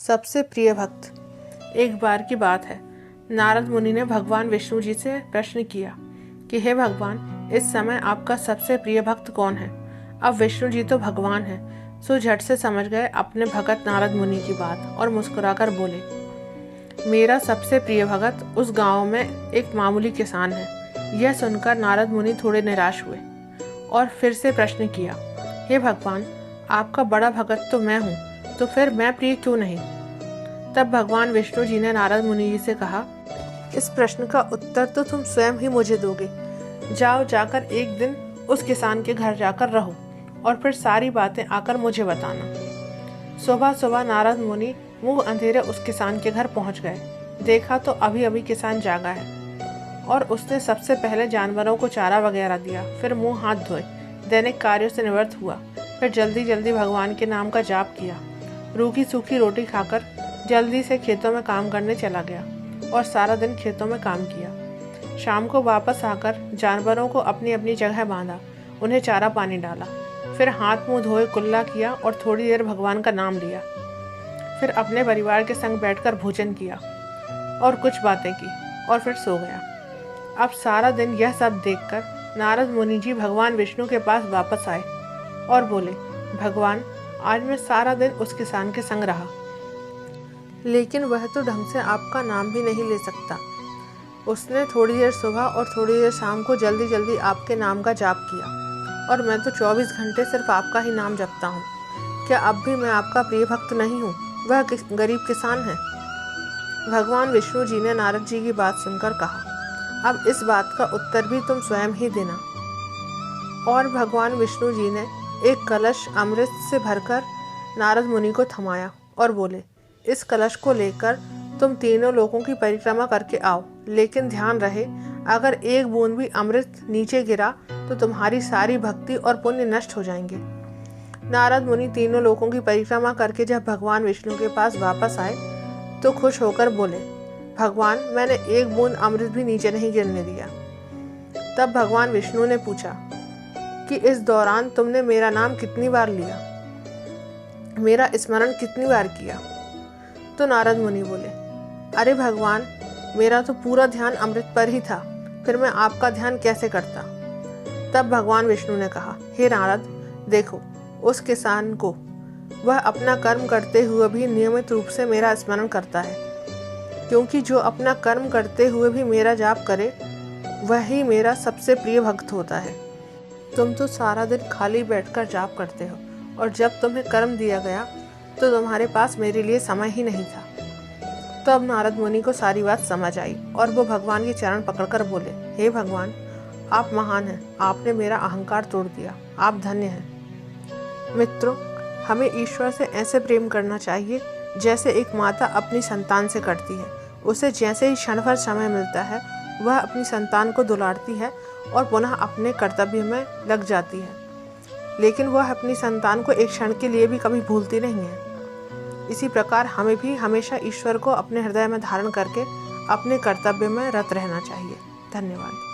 सबसे प्रिय भक्त। एक बार की बात है, नारद मुनि ने भगवान विष्णु जी से प्रश्न किया कि हे भगवान, इस समय आपका सबसे प्रिय भक्त कौन है। अब विष्णु जी तो भगवान हैं, सो झट से समझ गए अपने भगत नारद मुनि की बात और मुस्कुराकर बोले, मेरा सबसे प्रिय भगत उस गांव में एक मामूली किसान है। यह सुनकर नारद मुनि थोड़े निराश हुए और फिर से प्रश्न किया, हे भगवान, आपका बड़ा भगत तो मैं हूँ, तो फिर मैं प्रिय क्यों नहीं। तब भगवान विष्णु जी ने नारद मुनि जी से कहा, इस प्रश्न का उत्तर तो तुम स्वयं ही मुझे दोगे। जाओ, जाकर एक दिन उस किसान के घर जाकर रहो और फिर सारी बातें आकर मुझे बताना। सुबह सुबह नारद मुनि मुंह अंधेरे उस किसान के घर पहुंच गए। देखा तो अभी अभी किसान जागा है और उसने सबसे पहले जानवरों को चारा वगैरह दिया, फिर मुंह हाथ धोए, दैनिक कार्यों से निवृत्त हुआ, फिर जल्दी जल्दी भगवान के नाम का जाप किया। रूखी सूखी रोटी खाकर जल्दी से खेतों में काम करने चला गया और सारा दिन खेतों में काम किया। शाम को वापस आकर जानवरों को अपनी अपनी जगह बांधा, उन्हें चारा पानी डाला, फिर हाथ मुंह धोए कुल्ला किया और थोड़ी देर भगवान का नाम लिया। फिर अपने परिवार के संग बैठकर भोजन किया और कुछ बातें की और फिर सो गया। अब सारा दिन यह सब देखकर नारद मुनि जी भगवान विष्णु के पास वापस आए और बोले, भगवान, आज मैं सारा दिन उस किसान के संग रहा, लेकिन वह तो ढंग से आपका नाम भी नहीं ले सकता। उसने थोड़ी देर सुबह और थोड़ी देर शाम को जल्दी जल्दी आपके नाम का जाप किया और मैं तो 24 घंटे सिर्फ आपका ही नाम जपता हूँ। क्या अब भी मैं आपका प्रिय भक्त नहीं हूँ? वह गरीब किसान है। भगवान विष्णु जी ने नारद जी की बात सुनकर कहा, अब इस बात का उत्तर भी तुम स्वयं ही देना। और भगवान विष्णु जी ने एक कलश अमृत से भरकर नारद मुनि को थमाया और बोले, इस कलश को लेकर तुम तीनों लोगों की परिक्रमा करके आओ, लेकिन ध्यान रहे, अगर एक बूंद भी अमृत नीचे गिरा तो तुम्हारी सारी भक्ति और पुण्य नष्ट हो जाएंगे। नारद मुनि तीनों लोगों की परिक्रमा करके जब भगवान विष्णु के पास वापस आए तो खुश होकर बोले, भगवान, मैंने एक बूंद अमृत भी नीचे नहीं गिरने दिया। तब भगवान विष्णु ने पूछा कि इस दौरान तुमने मेरा नाम कितनी बार लिया, मेरा स्मरण कितनी बार किया। तो नारद मुनि बोले, अरे भगवान, मेरा तो पूरा ध्यान अमृत पर ही था, फिर मैं आपका ध्यान कैसे करता। तब भगवान विष्णु ने कहा, हे नारद, देखो उस किसान को, वह अपना कर्म करते हुए भी नियमित रूप से मेरा स्मरण करता है, क्योंकि जो अपना कर्म करते हुए भी मेरा जाप करे वही मेरा सबसे प्रिय भक्त होता है। तुम तो सारा दिन खाली बैठकर जाप करते हो और जब तुम्हें कर्म दिया गया तो तुम्हारे पास मेरे लिए समय ही नहीं था। तो अब नारद मुनि को सारी बात समझ आई और वो भगवान के चरण पकड़कर बोले, हे भगवान, आप महान हैं, आपने मेरा अहंकार तोड़ दिया, आप धन्य हैं। मित्रों, हमें ईश्वर से ऐसे प्रेम करना चाहिए जैसे एक माता अपनी संतान से करती है। उसे जैसे ही क्षण भर समय मिलता है वह अपनी संतान को दुलारती है और पुनः अपने कर्तव्य में लग जाती है, लेकिन वह अपनी संतान को एक क्षण के लिए भी कभी भूलती नहीं है। इसी प्रकार हमें भी हमेशा ईश्वर को अपने हृदय में धारण करके अपने कर्तव्य में रत रहना चाहिए। धन्यवाद।